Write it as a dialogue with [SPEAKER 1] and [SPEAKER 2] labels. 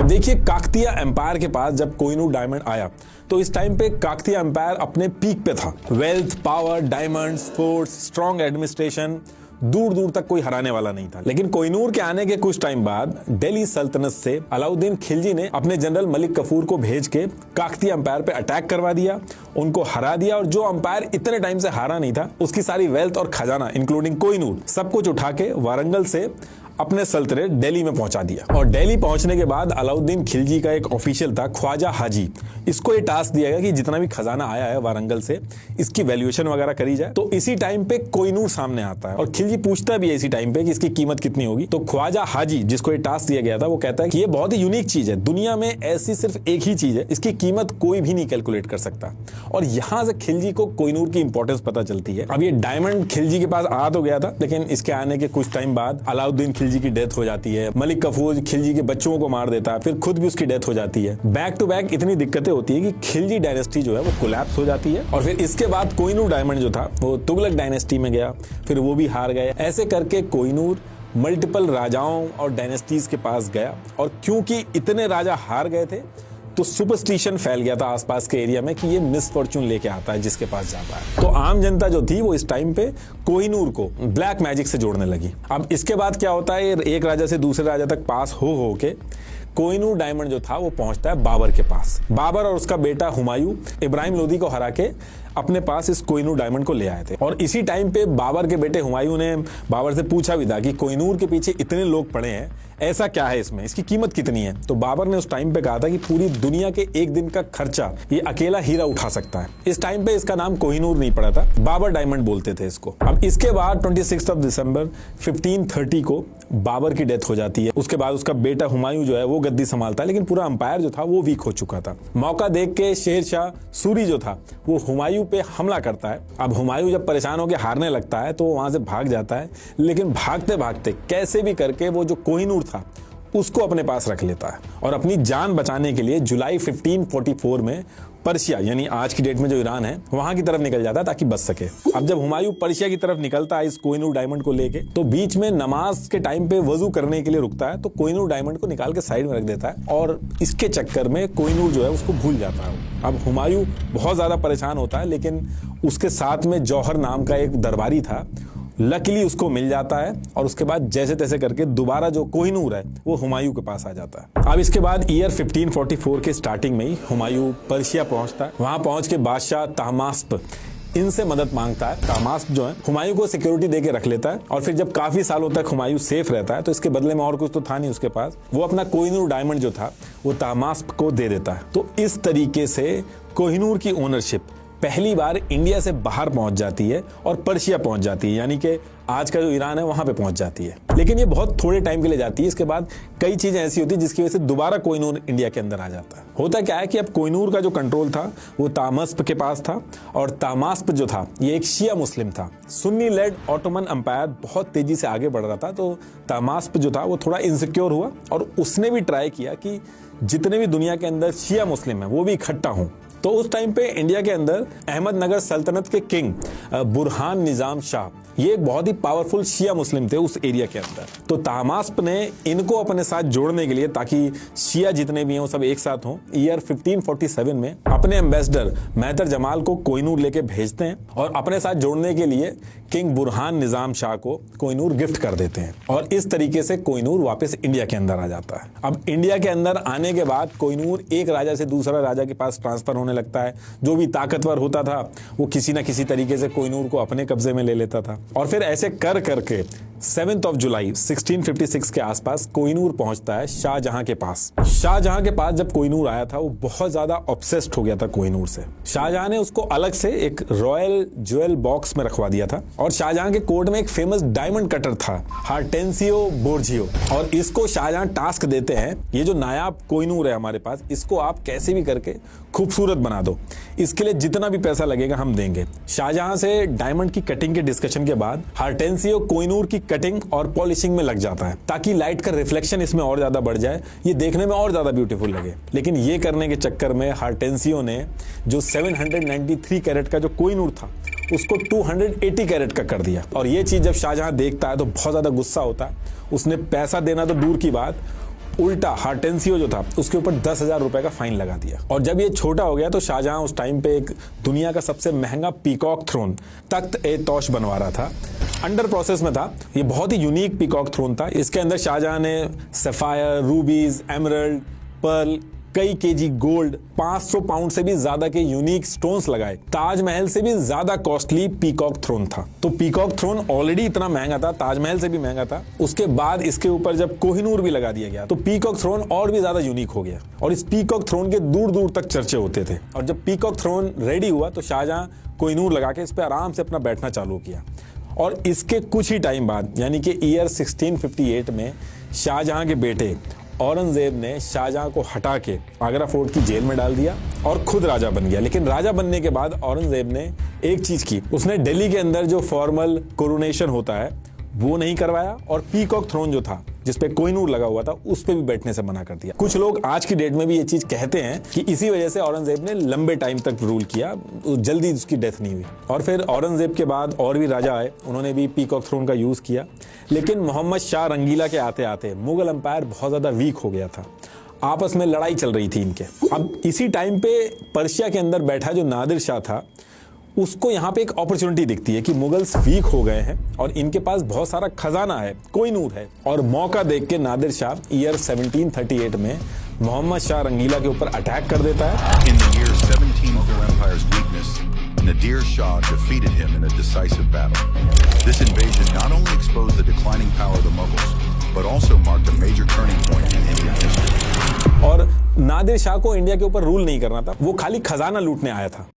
[SPEAKER 1] अब देखिए, काकतीय एम्पायर के पास जब कोहिनूर डायमंड आया तो इस टाइम पे काकतीय एम्पायर अपने पीक पे था। Wealth, power, diamonds, force, strong administration, दूर दूर तक कोई हराने वाला नहीं था। लेकिन कोहिनूर के आने के कुछ टाइम बाद दिल्ली सल्तनत से अलाउद्दीन खिलजी ने अपने जनरल मलिक कफूर को भेज के काकतीय एम्पायर पे अटैक करवा दिया, उनको हरा दिया और जो एम्पायर इतने टाइम से हारा नहीं था उसकी सारी वेल्थ और खजाना इंक्लूडिंग कोहिनूर सब कुछ उठा के वारंगल से अपने सल्तनत दिल्ली में पहुंचा दिया। और दिल्ली पहुंचने के बाद अलाउद्दीन खिलजी का एक ऑफिशियल था ख्वाजा हाजी, इसको ये टास्क दिया गया कि जितना भी खजाना आया है वारंगल से इसकी वैल्यूएशन वगैरह करी जाए। तो इसी टाइम पे कोहिनूर सामने आता है और खिलजी पूछता भी है इसी टाइम पे कि इसकी कीमत कितनी होगी। तो ख्वाजा हाजी जिसको ये टास्क दिया गया था वो कहता है कि ये बहुत ही यूनिक चीज है, दुनिया में ऐसी सिर्फ एक ही चीज है, इसकी कीमत कोई भी नहीं कैलकुलेट कर सकता। और यहां से खिलजी को कोहिनूर की इंपॉर्टेंस पता चलती है। अब ये डायमंड खिलजी के पास आ तो गया था, लेकिन इसके आने के कुछ टाइम बाद अलाउद्दीन खिलजी की डेथ हो जाती है, मलिक कफूर खिलजी के बच्चों को मार देता है, फिर खुद भी उसकी डेथ हो जाती है। बैक टू बैक इतनी दिक्कतें होती है कि खिलजी डायनेस्टी जो है वो कोलैप्स हो जाती है। और फिर इसके बाद कोहिनूर डायमंड जो था वो तुगलक डायनेस्टी में गया, फिर वो भी हार गए। ऐसे करके कोहिनूर मल्टीपल राजाओं और डायनेस्टीज के पास गया और क्योंकि इतने राजा हार गए थे तो सुपरस्टिशन फैल गया था आसपास के एरिया में कि ये मिसफॉर्चून लेके आता है जिसके पास जाता है। तो आम जनता जो थी वो इस टाइम पे कोहिनूर को ब्लैक मैजिक से जोड़ने लगी। अब इसके बाद क्या होता है, एक राजा से दूसरे राजा तक पास हो के कोहिनूर डायमंड जो था वो पहुंचता है बाबर के पास। बाबर और उसका बेटा हुमायूं इब्राहिम लोदी को हरा के अपने पास इस कोहिनूर डायमंड को ले आए थे। और इसी टाइम पे बाबर के बेटे हुमायूं ने बाबर से पूछा भी था कि कोहिनूर के पीछे इतने लोग पड़े हैं, ऐसा क्या है इसमें, इसकी कीमत कितनी है। तो बाबर ने उस टाइम पे कहा था कि पूरी दुनिया के एक दिन का खर्चा ये अकेला हीरा उठा सकता है। इस टाइम पे इसका नाम कोहिनूर नहीं पड़ा था, बाबर डायमंड बोलते थे इसको। अब इसके बाद 26 दिसंबर 1530 को बाबर की डेथ हो जाती है। उसके बाद उसका बेटा हुमायूं जो है वो गद्दी संभालता है, लेकिन पूरा अंपायर जो था वो वीक हो चुका था। मौका देख के शेर शाह सूरी जो था वो हुमायूं पे हमला करता है। अब हुमायूं जब परेशान होकर हारने लगता है तो वहां से भाग जाता है, लेकिन भागते भागते कैसे भी करके वो जो कोहिनूर था उसको अपने पास रख लेता है और अपनी जान बचाने के लिए जुलाई 1544 में पर्शिया यानी आज की डेट में जो ईरान है वहां की तरफ निकल जाता है ताकि बच सके। अब जब हुमायूं पर्शिया की तरफ निकलता है इस कोहिनूर डायमंड को लेके तो बीच में नमाज के टाइम पे वजू करने के लिए रुकता है, तो कोहिनूर डायमंड को निकाल के साइड में रख देता है और इसके चक्कर में कोहिनूर जो है उसको भूल जाता है। अब हुमायूं बहुत ज्यादा परेशान होता है, लेकिन उसके साथ में जौहर नाम का एक दरबारी था, लकीली उसको मिल जाता है और उसके बाद जैसे तैसे करके दोबारा जो कोहिनूर है वो हुमायूं के पास आ जाता है। अब इसके बाद ईयर 1544 के स्टार्टिंग में ही हुमायूं पर्शिया पहुंचता है। वहां पहुंच के बादशाह तहमास्प इनसे मदद मांगता है। तहमास्प जो है हुमायूं को सिक्योरिटी देके रख लेता है और फिर जब काफी सालों तक हुमायूं सेफ रहता है तो इसके बदले में और कुछ तो था नहीं उसके पास, वो अपना कोहिनूर डायमंड जो था वो तहमास्प को दे देता है। तो इस तरीके से कोहिनूर की ओनरशिप पहली बार इंडिया से बाहर पहुंच जाती है और पर्शिया पहुंच जाती है, यानी कि आज का जो ईरान है वहां पे पहुंच जाती है। लेकिन ये बहुत थोड़े टाइम के लिए जाती है, इसके बाद कई चीजें ऐसी होती है जिसकी वजह से दोबारा कोहिनूर इंडिया के अंदर आ जाता है। होता क्या है कि अब कोहिनूर का जो कंट्रोल था वो तहमास्प के पास था और तहमास्प जो था ये एक शिया मुस्लिम था। सुन्नी लेड ऑटोमन एम्पायर बहुत तेजी से आगे बढ़ रहा था, तो तहमास्प जो था वो थोड़ा इनसिक्योर हुआ और उसने भी ट्राई किया कि जितने भी दुनिया के अंदर शिया मुस्लिम है वो भी इकट्ठा हों। तो उस टाइम पे इंडिया के अंदर अहमदनगर सल्तनत के किंग बुरहान निजाम शाह ये एक बहुत ही पावरफुल शिया मुस्लिम थे उस एरिया के अंदर। तो तहमास्प ने इनको अपने साथ जोड़ने के लिए ताकि शिया जितने भी हों सब एक साथ हों, ईयर 1547 में अपने एम्बेसडर मेहतर जमाल को कोहिनूर लेके भेजते हैं और अपने साथ जोड़ने के लिए किंग बुरहान निजाम शाह को कोहिनूर गिफ्ट कर देते हैं और इस तरीके से कोहिनूर वापस इंडिया के अंदर आ जाता है। अब इंडिया के अंदर आने के बाद कोहिनूर एक राजा से दूसरा राजा के पास ट्रांसफर होने लगता है। जो भी ताकतवर होता था वो किसी ना किसी तरीके से कोहिनूर को अपने कब्जे में ले लेता था और फिर ऐसे कर करके 7 जुलाई 1656 के आसपास कोहिनूर पहुंचता है शाहजहां के पास। शाहजहां के पास जब कोहिनूर आया था वो बहुत ज्यादा ऑब्सेस्ड हो गया था कोहिनूर से। शाहजहां ने उसको अलग से एक रॉयल ज्वेल बॉक्स में रखवा दिया था और शाहजहां के कोर्ट में एक फेमस डायमंड कटर था हार्टेंसियो बोर्जियो और इसको शाहजहां टास्क देते हैं ये जो नायाब कोहिनूर है हमारे पास इसको आप कैसे भी करके खूबसूरत बना दो, इसके लिए जितना भी पैसा लगेगा हम देंगे। शाहजहां से डायमंड की कटिंग के डिस्कशन के बाद हार्टेंसियो कोहिनूर की कटिंग और पॉलिशिंग में लग जाता है ताकि लाइट का रिफ्लेक्शन इसमें और ज्यादा बढ़ जाए, ये देखने में और ज्यादा ब्यूटीफुल लगे। लेकिन ये करने के चक्कर में हार्टेंसियो ने जो 793 कैरेट का जो कोहिनूर था उसको 280 कैरेट का कर दिया और ये चीज जब शाहजहां देखता है तो बहुत ज्यादा गुस्सा होता है। उसने पैसा देना तो दूर की बात उल्टा हार्टेंसियो जो था उसके ऊपर 10,000 रुपए का फाइन लगा दिया। और जब ये छोटा हो गया तो शाहजहां उस टाइम पे एक दुनिया का सबसे महंगा पीकॉक थ्रोन तख्त ए तौश बनवा रहा था, अंडर प्रोसेस में था। ये बहुत ही यूनिक पीकॉक थ्रोन था। इसके अंदर शाहजहां ने सफायर, रूबीज, एमरल्ड, पर्ल, कई केजी गोल्ड, 500 पाउंड से भी ज्यादा के यूनिक स्टोन्स लगाए। ताजमहल से भी ज्यादा कॉस्टली पीकॉक थ्रोन था। तो पीकॉक थ्रोन ऑलरेडी इतना महंगा था, ताजमहल से भी महंगा था, उसके बाद इसके ऊपर जब कोहिनूर भी लगा दिया गया तो पीकॉक थ्रोन और भी ज्यादा यूनिक हो गया। और इस पीकॉक थ्रोन के दूर दूर तक चर्चे होते थे। और जब पीकॉक थ्रोन रेडी हुआ तो शाहजहां कोहिनूर लगा के इस पर आराम से अपना बैठना चालू किया। और इसके कुछ ही टाइम बाद यानी कि ईयर 1658 में शाहजहां के बेटे औरंगजेब ने शाहजहां को हटा के आगरा फोर्ट की जेल में डाल दिया और खुद राजा बन गया। लेकिन राजा बनने के बाद औरंगजेब ने एक चीज की, उसने दिल्ली के अंदर जो फॉर्मल कोरोनेशन होता है वो नहीं करवाया और पीकॉक थ्रोन जो था जिसपे कोहिनूर लगा हुआ था उस पे भी बैठने से मना कर दिया। कुछ लोग आज की डेट में भी ये चीज कहते हैं कि इसी वजह से औरंगजेब ने लंबे टाइम तक रूल किया, जल्दी उसकी डेथ नहीं हुई। और फिर औरंगजेब के बाद और भी राजा आए, उन्होंने भी पीकॉक थ्रोन का यूज किया। लेकिन मोहम्मद शाह रंगीला के आते आते मुगल एम्पायर बहुत ज्यादा वीक हो गया था, आपस में लड़ाई चल रही थी इनके। अब इसी टाइम पे पर्शिया के अंदर बैठा जो नादिर शाह था उसको यहाँ पे एक अपॉर्चुनिटी दिखती है कि मुगल्स वीक हो गए हैं और इनके पास बहुत सारा खजाना है, कोहिनूर है। और मौका देख के नादिर शाह ईयर 1738 में मोहम्मद शाह रंगीला के ऊपर अटैक कर देता है।
[SPEAKER 2] In the year 17 Mughal Empire's weakness, Nadir Shah defeated him in a decisive battle. This invasion not only exposed the declining power of the Mughals, but also marked a major turning point in Indian history.
[SPEAKER 1] और नादिर शाह को India के ऊपर rule नहीं करना था, वो खाली खजाना लूटने आया था।